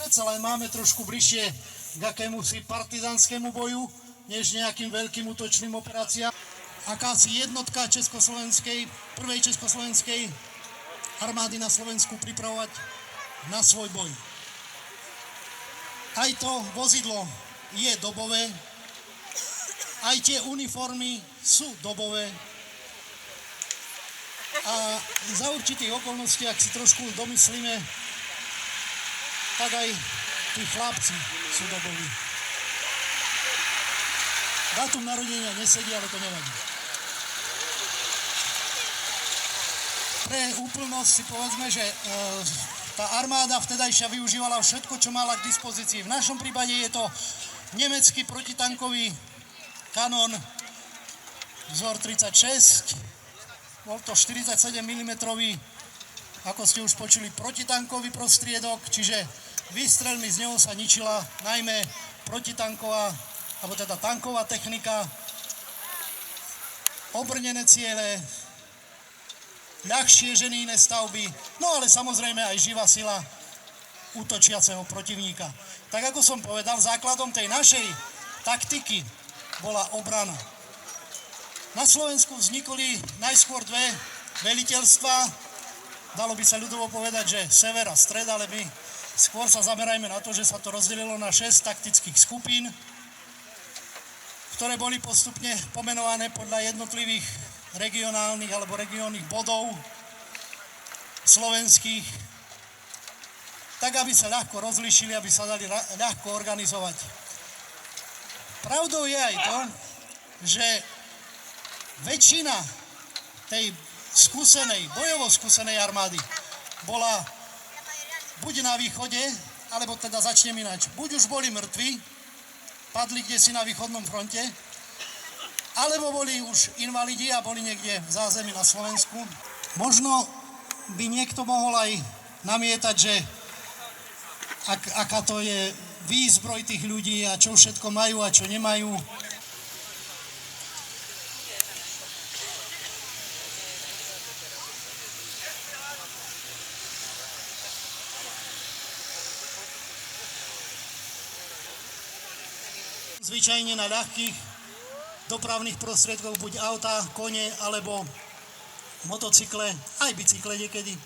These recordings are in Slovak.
predsa len máme trošku bližšie k akémusi partizánskému boju, než nejakým veľkým útočným operáciám. Akási jednotka prvej československej armády na Slovensku pripravovať na svoj boj. Aj to vozidlo je dobové, aj tie uniformy sú dobové a za určitých okolností, ak si trošku domyslíme, tak aj tí chlapci sú doboví. Dátum narodenia nesedí, ale to nevadí. Pre úplnosť si povedzme, že tá armáda vtedajšia využívala všetko, čo mala k dispozícii. V našom prípade je to nemecký protitankový kanón vzor 36, bol to 47 mm, ako ste už počuli, protitankový prostriedok, čiže výstrelmi z neho sa ničila najmä protitanková, alebo teda tanková technika, obrnené ciele, ľahšie ženijné stavby, no ale samozrejme aj živá sila útočiaceho protivníka. Tak ako som povedal, základom tej našej taktiky bola obrana. Na Slovensku vznikli najskôr dve veliteľstvá, dalo by sa ľudovo povedať, že sever a stred, ale my skôr sa zamerajme na to, že sa to rozdelilo na 6 taktických skupín, ktoré boli postupne pomenované podľa jednotlivých regionálnych alebo regiónnych bodov slovenských, tak aby sa ľahko rozlíšili, aby sa dali ľahko organizovať. Pravdou je aj to, že väčšina tej bojovo skúsenej armády bola buď na východe, alebo teda začnem ináč. Buď už boli mŕtvi, padli kdesi na východnom fronte, alebo boli už invalidi a boli niekde v zázemí na Slovensku. Možno by niekto mohol aj namietať, že aká to je výzbroj tých ľudí a čo všetko majú a čo nemajú. Zvyčajne na ľahkých dopravných prostriedkoch, buď auta, kone, alebo motocykle, aj bicykle niekedy,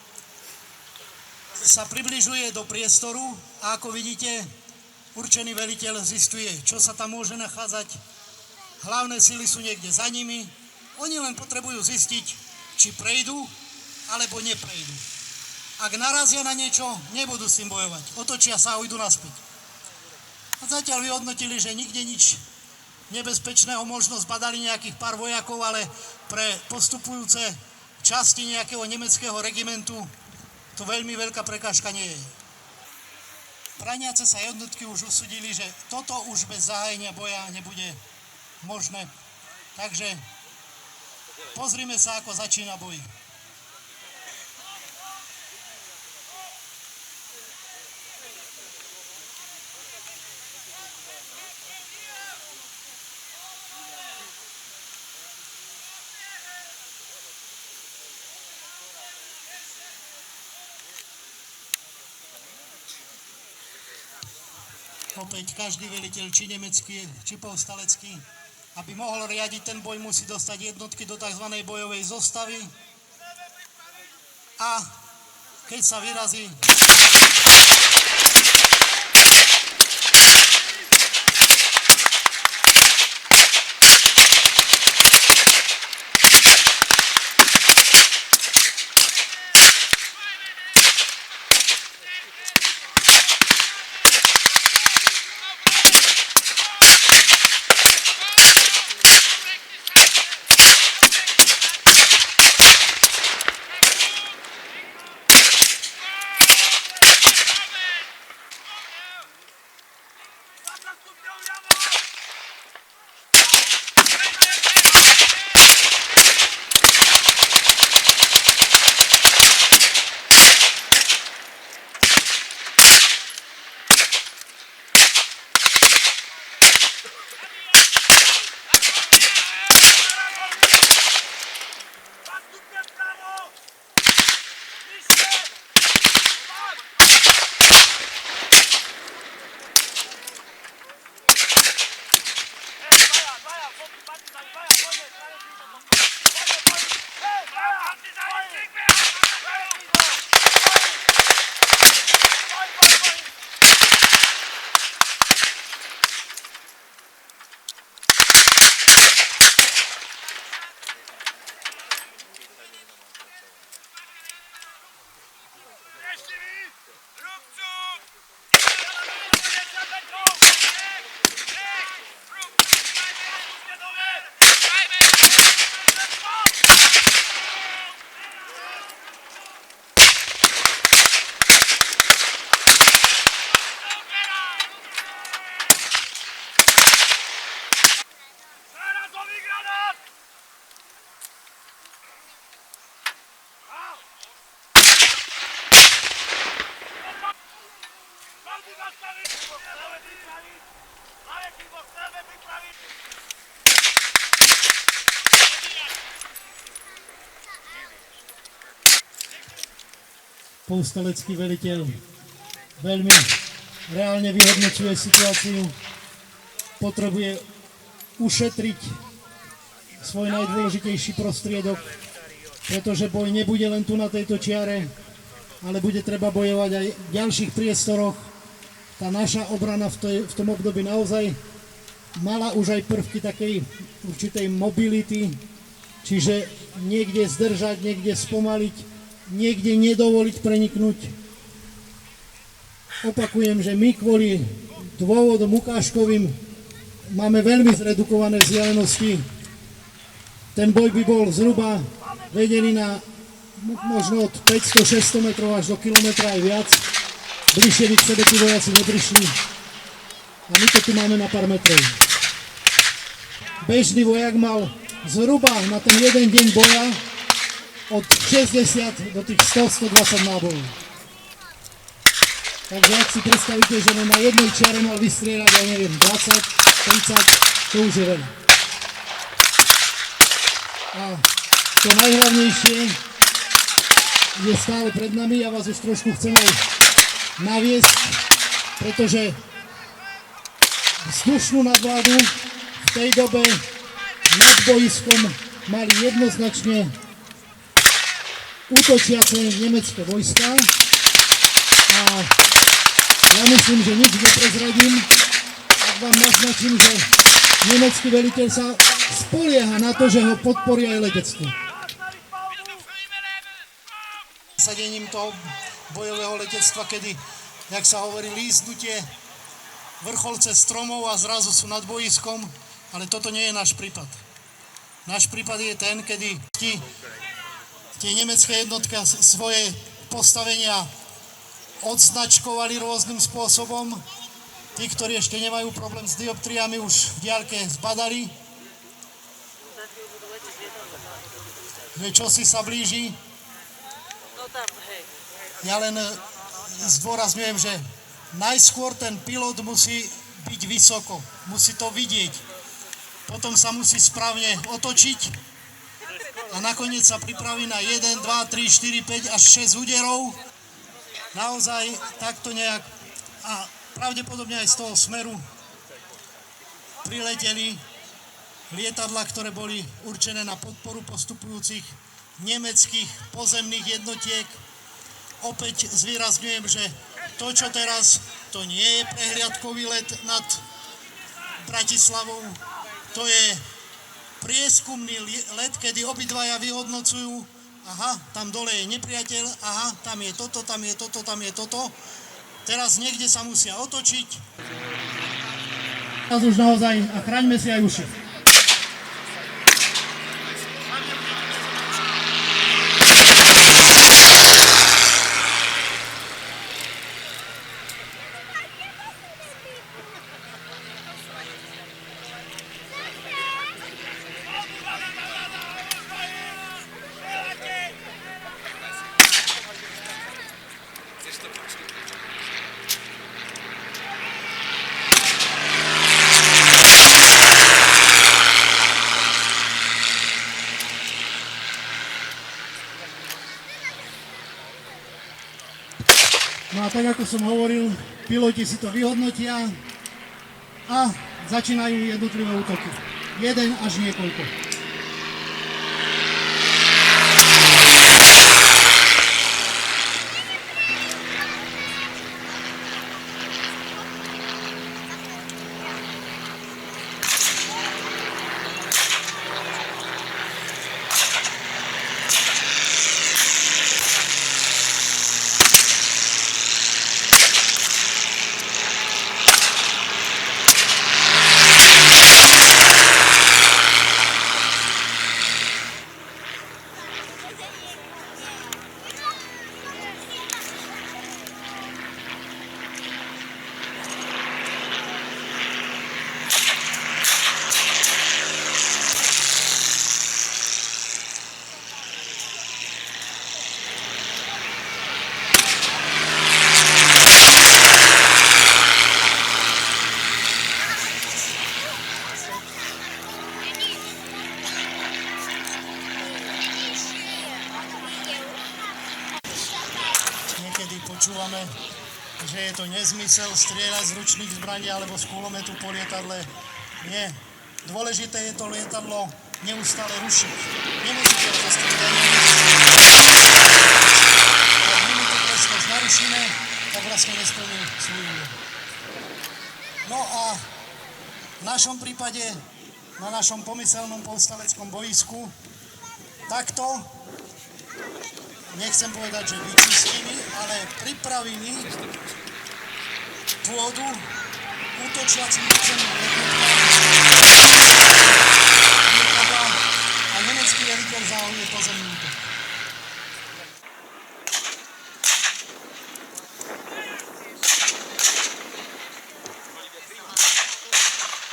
sa približuje do priestoru a ako vidíte, určený veliteľ zistuje, čo sa tam môže nachádzať. Hlavné sily sú niekde za nimi. Oni len potrebujú zistiť, či prejdú, alebo neprejdú. Ak narazia na niečo, nebudú s tým bojovať. Otočia sa a ujdu naspäť. A zatiaľ vyhodnotili, že nikde nič nebezpečného, možno zbadali nejakých pár vojakov, ale pre postupujúce časti nejakého nemeckého regimentu to veľmi veľká prekážka nie je. Braniace sa jednotky už usúdili, že toto už bez zahájenia boja nebude možné. Takže pozrime sa, ako začína boj. Opäť každý veliteľ, či nemecký, či povstalecký, aby mohol riadiť ten boj, musí dostať jednotky do tzv. Bojovej zostavy. A keď sa vyrazí povstalecký veliteľ veľmi reálne vyhodnocuje situáciu, potrebuje ušetriť svoj najdôležitejší prostriedok, pretože boj nebude len tu na tejto čiare, ale bude treba bojovať aj v ďalších priestoroch. Tá naša obrana v tom období naozaj mala už aj prvky takej určitej mobility, čiže niekde zdržať, niekde spomaliť, niekde nedovoliť preniknúť. Opakujem, že my kvôli dôvodom ukážkovým máme veľmi zredukované vzdialenosti. Ten boj by bol zhruba vedený na možno od 500-600 metrov až do kilometra aj viac. Bližšie by k sebe tí vojaci neprišli. A my to tu máme na pár metrov. Bežný vojak mal zhruba na ten jeden deň boja od 60 do tých 100-120 nábojov. Takže ak si predstavíte, že na jednej čiare mal vystrieľať, ja neviem, 20, 30, to už je veľa. A to najhlavnejšie je stále pred nami, ja vás už trošku chcem aj naviesť, pretože vzdušnú nadvládu v tej dobe nad boiskom mali jednoznačne útočiace nemecké vojska a ja myslím, že nič neprezradím, ak vám naznačím, že nemecký veliteľ sa spolieha na to, že ho podporí aj letectvo. Sadením toho bojového letectva, kedy, jak sa hovorí, líznutie vrcholce stromov a zrazu sú nad boiskom, ale toto nie je náš prípad. Náš prípad je ten, kedy tie nemecké jednotky svoje postavenia odznačkovali rôznym spôsobom. Tí, ktorí ešte nemajú problém s dioptriami, už v diaľke zbadali, že čosi sa blíži. Ja len zdôrazňujem, že najskôr ten pilot musí byť vysoko, musí to vidieť. Potom sa musí správne otočiť a nakoniec sa pripraví na 1, 2, 3, 4, 5 až 6 úderov. Naozaj takto nejak a pravdepodobne aj z toho smeru prileteli lietadlá, ktoré boli určené na podporu postupujúcich nemeckých pozemných jednotiek. Opäť zvýrazňujem, že to, čo teraz, to nie je prehliadkový let nad Bratislavou, to je prieskumný let, kedy obidvaja vyhodnocujú, aha, tam dole je nepriateľ, aha, tam je toto, tam je toto, tam je toto. Teraz niekde sa musia otočiť. Teraz už naozaj, a chraňme si aj uši. No a tak, ako som hovoril, piloti si to vyhodnotia a začínajú jednotlivé útoky. Jeden až niekoľko. počúvame, že je to nezmysel strieľať z ručných zbraní alebo z kulometu po lietadle. Nie. Dôležité je to lietadlo neustále rušiť. Nemusíte ho zastaviť ani nič. Ak my tú presnosť narušíme, tak vlastne nesplní svoj úlohu. No a v našom prípade, na našom pomyselnom povstaleckom boisku, takto, nechcem povedať, že vyčistili, ale pripravili pôdu útočiacim územným jednotkám a nemecký veliteľ zahajuje pozemný útok.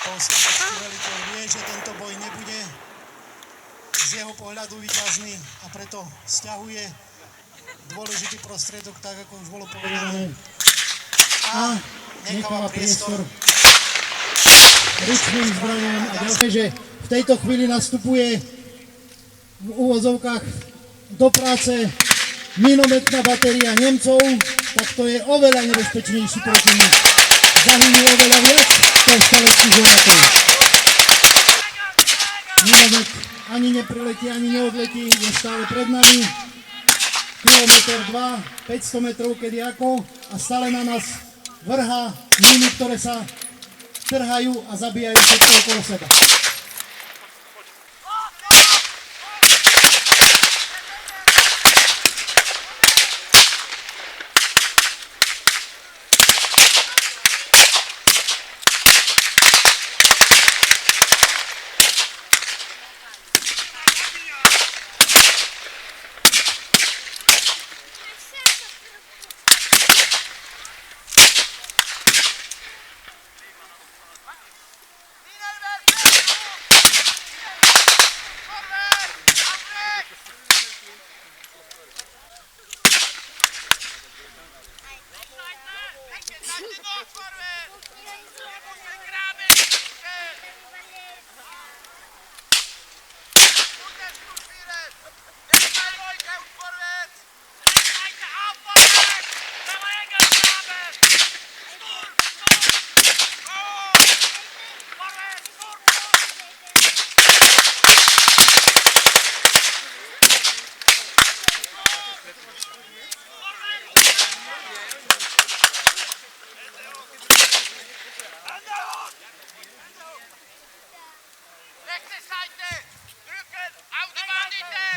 Polský veliteľ vie, že tento boj nebude z jeho pohľadu víťazný a preto sťahuje dôležitý prostriedok, tak ako už bolo povedané, a necháva priestor ručným zbraniam a ďalšie, že v tejto chvíli nastupuje v úvozovkách do práce minometná batéria Nemcov, tak to je oveľa nebezpečnejší protivník. Zahynie oveľa viac povstaleckých vojakov. Minomet ani nepriletí, ani neodletí, je stále pred nami. Kilometr 2, 500 metrov kedy ako a stále na nás vrhá miny, ktoré sa trhajú a zabíjajú všetko okolo seba.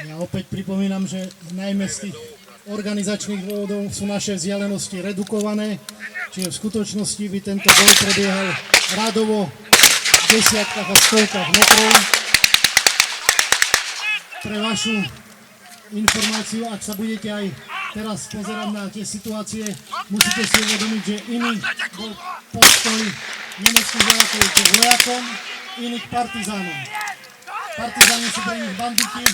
Ja opäť pripomínam, že najmä z tých organizačných dôvodov sú naše vzdialenosti redukované, čiže v skutočnosti by tento boj prebiehal radovo v desiatkách a stovkách metrov. Pre vašu informáciu, ak sa budete aj teraz pozerať na tie situácie, musíte si uvedomiť, že iný bol postoj nemeckých vojakov k vojakom, iných partizánom. Partizáni sú pre nich banditi,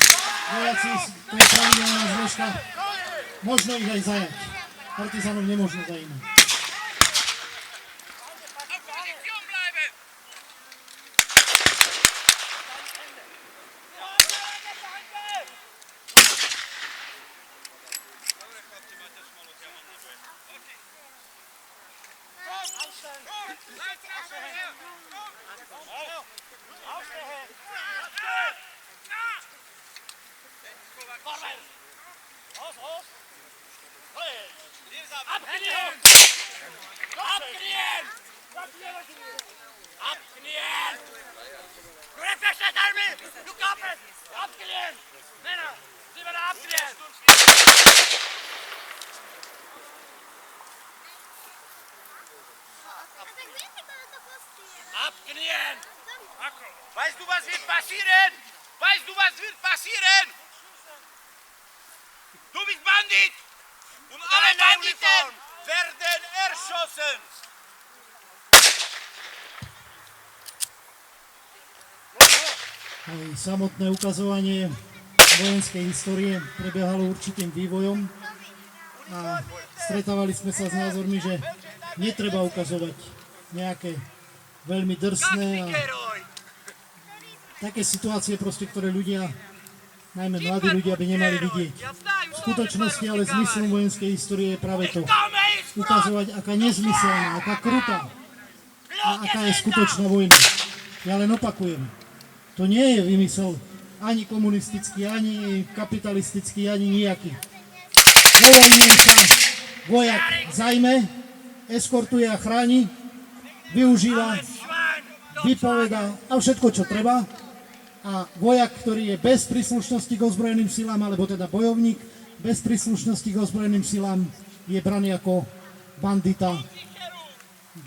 vojaci, to je pravidelná zložka, možno ich aj zajať. Partizánov nemôžno zajímať. Abknien! Weißt du, was wird passieren? Weißt du, was wird passieren? Du bist Bandit! Und alle Banditen werden erschossen! Aj samotné ukazovanie vojenskej histórie prebiehalo určitým vývojom a stretávali sme sa s názormi, že netreba ukazovať nejaké veľmi drsné a také situácie, proste, ktoré ľudia, najmä mladí ľudia, by nemali vidieť. V skutočnosti ale zmyslom vojenskej histórie je práve to, ukazovať, aká nezmyselná, aká krutá a aká je skutočná vojna. Ja len opakujem, to nie je vymysel ani komunistický, ani kapitalistický, ani nejaký. Vo vojne sa vojak zajme, eskortuje a chráni, využíva, vypovedá a všetko, čo treba. A vojak, ktorý je bez príslušnosti k ozbrojeným silám, alebo teda bojovník bez príslušnosti k ozbrojeným silám, je braný ako bandita,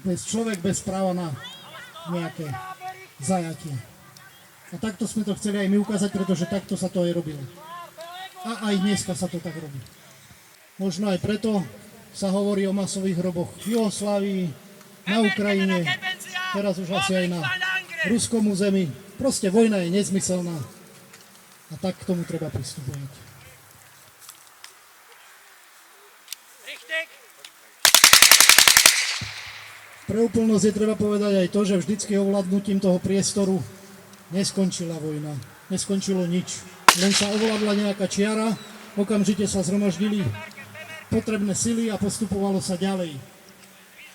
človek bez práva na nejaké zajatie. A takto sme to chceli aj my ukázať, pretože takto sa to aj robilo. A aj dneska sa to tak robí. Možno aj preto sa hovorí o masových hroboch v Juhoslávii, na Ukrajine, teraz už asi aj na ruskom území. Proste vojna je nezmyselná a tak k tomu treba pristupovať. Pre úplnosť je treba povedať aj to, že vždycky ovládnutím toho priestoru neskončila vojna, neskončilo nič. Len sa ovládla nejaká čiara, okamžite sa zhromaždili potrebné sily a postupovalo sa ďalej.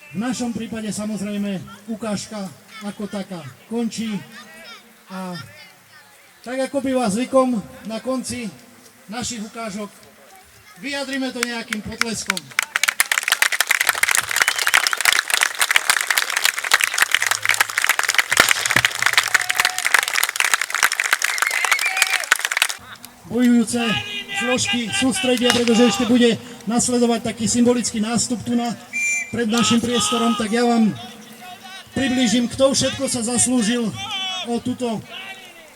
V našom prípade samozrejme ukážka ako taká končí a tak ako býva zvykom na konci našich ukážok vyjadrime to nejakým potleskom. Bojujúce zložky sústredia, pretože ešte bude nasledovať taký symbolický nástup tu pred našim priestorom, tak ja vám priblížim, kto všetko sa zaslúžil o túto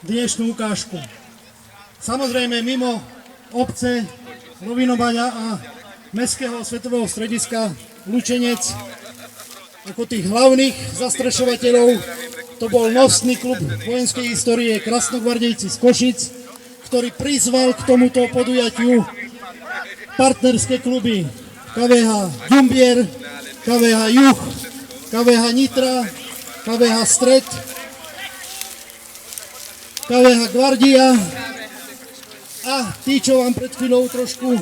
dnešnú ukážku. Samozrejme mimo obce Lovinobaňa a Mestského svetového strediska Lučenec ako tých hlavných zastrešovateľov to bol nosný klub vojenskej histórie Krasnogvardejci z Košic, ktorý prizval k tomuto podujatiu partnerské kluby KVH Ďumbier, KVH Juh, KVH Nitra, KVH Stred, KVH Gvardia a tí, čo vám pred chvíľou trošku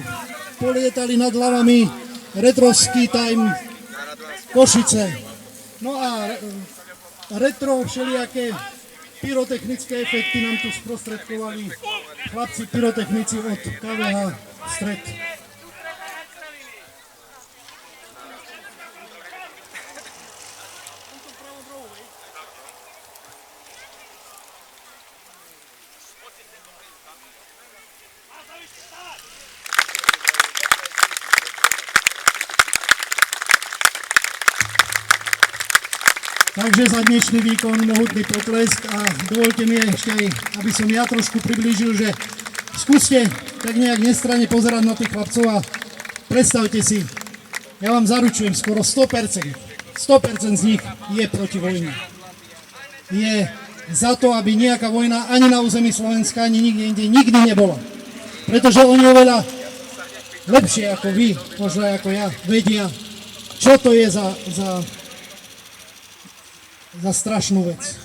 polietali nad hlavami, Retrovský Time Košice. No a retro všelijaké pyrotechnické efekty nám tu sprostredkovali chlapci pyrotechnici od KVH Stred. Takže za dnešný výkon mohutný potlesk a dovolte mi ešte aj, aby som ja trošku priblížil, že skúste tak nejak nestranne pozerať na tých chlapcov a predstavte si, ja vám zaručujem, skoro 100% z nich je proti vojne. Je za to, aby nejaká vojna ani na území Slovenska, ani nikde inde nikdy nebola. Pretože oni oveľa lepšie ako vy, možno ako ja, vedia, čo to je za strašnú vec.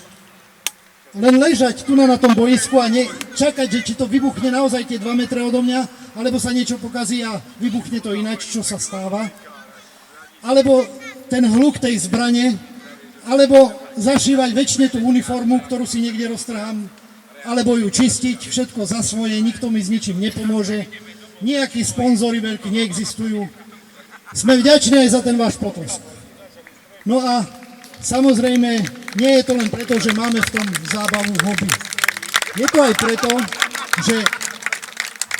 Len ležať tu na tom boisku a čakať, že či to vybuchne naozaj tie 2 metre odo mňa, alebo sa niečo pokazí a vybuchne to ináč, čo sa stáva. Alebo ten hluk tej zbrane, alebo zašívať väčšine tú uniformu, ktorú si niekde roztrhám, alebo ju čistiť, všetko za svoje, nikto mi s ničím nepomôže, nejakí sponzori veľkí neexistujú. Sme vďační aj za ten váš potlesk. No a samozrejme, nie je to len preto, že máme v tom zábavu, hobby. Je to aj preto, že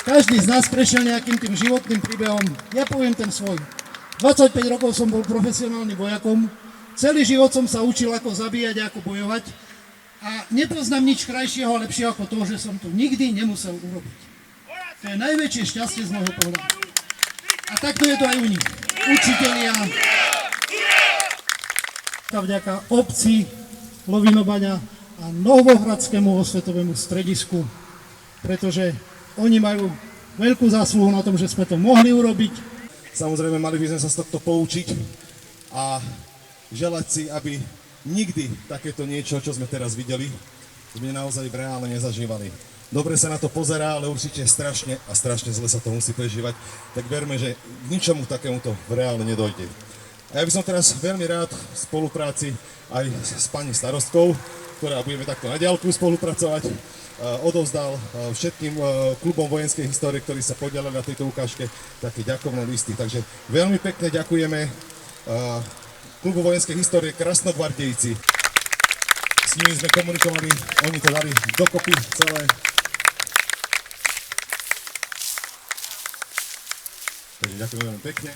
každý z nás prešiel nejakým tým životným príbehom. Ja poviem ten svoj. 25 rokov som bol profesionálnym vojakom, celý život som sa učil, ako zabíjať a ako bojovať a nepoznám nič krajšieho a lepšieho ako to, že som to nikdy nemusel urobiť. To je najväčšie šťastie z môjho pohľadu. A takto je to aj u nich. Učitelia, vďaka obci Lovinobaňa a Novohradskému osvetovému stredisku, pretože oni majú veľkú zásluhu na tom, že sme to mohli urobiť. Samozrejme, mali by sme sa z tohto poučiť a želať si, aby nikdy takéto niečo, čo sme teraz videli, sme naozaj reálne nezažívali. dobre sa na to pozerá, ale určite strašne a strašne zle sa to musí prežívať, tak verme, že k ničomu takémuto reálne nedojde. A ja by som teraz veľmi rád v spolupráci aj s pani starostkou, ktorá budeme takto na diaľku spolupracovať, odovzdal všetkým klubom vojenskej histórie, ktorí sa podielali na tejto ukážke, také ďakovné listy. Takže veľmi pekne ďakujeme klubu vojenskej histórie Krasnogvardejci. S nimi sme komunikovali, oni to dali dokopy celé. Takže ďakujem veľmi pekne.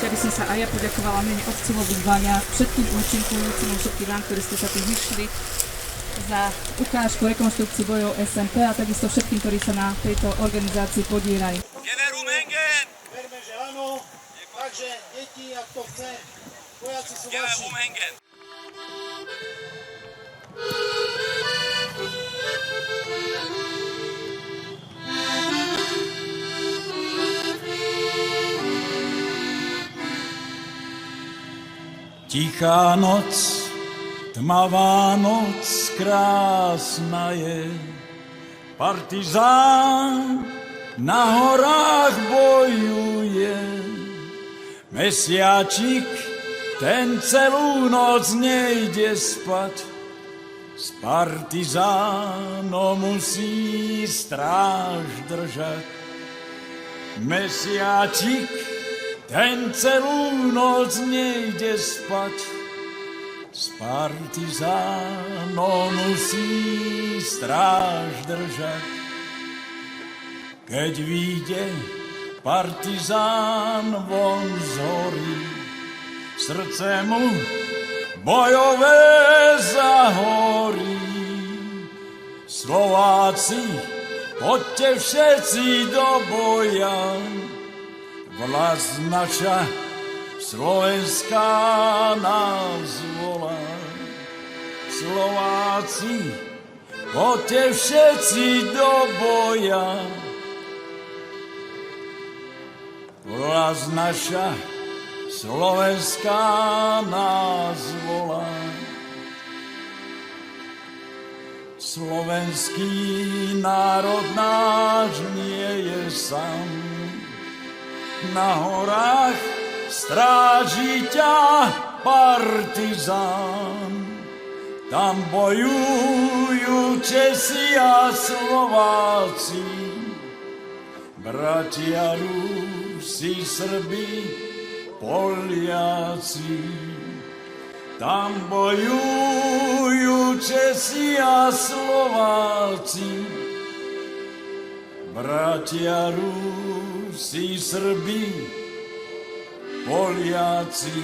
Aby som sa aj ja poďakovala mene obcovho vyzvania všetkým účinkujúcim, všetkým vám, ktorí ste sa tu vyšli za ukážku rekonštrukciu bojov SMP a takisto všetkým, ktorí sa na tejto organizácii podieľajú. Verme, že áno, takže deti, ak to chce, vojaci sú vaši. Tichá noc, tmavá noc, krásna je. Partizán na horách bojuje. Mesiačik, ten celú noc nejde spať. S partizánom musí stráž držať. Mesiačik, ten celú noc nejde spať, s partizánom musí stráž držať. Keď vyjde partizán von z hory, srdce mu bojové zahorí. Slováci, poďte všetci do boja, vlast naša slovenská nás volá. Slováci, poďte všetci do boja. Vlast naša slovenská nás volá. Slovenský národ náš nie je sám. Na horách stráži ťa partizán. Tam bojujú Česi a Slováci, bratia Rusi, Srbi, Poliaci. Tam bojujú Česi a Slováci, bratia Rusi, Srbi, Poliaci.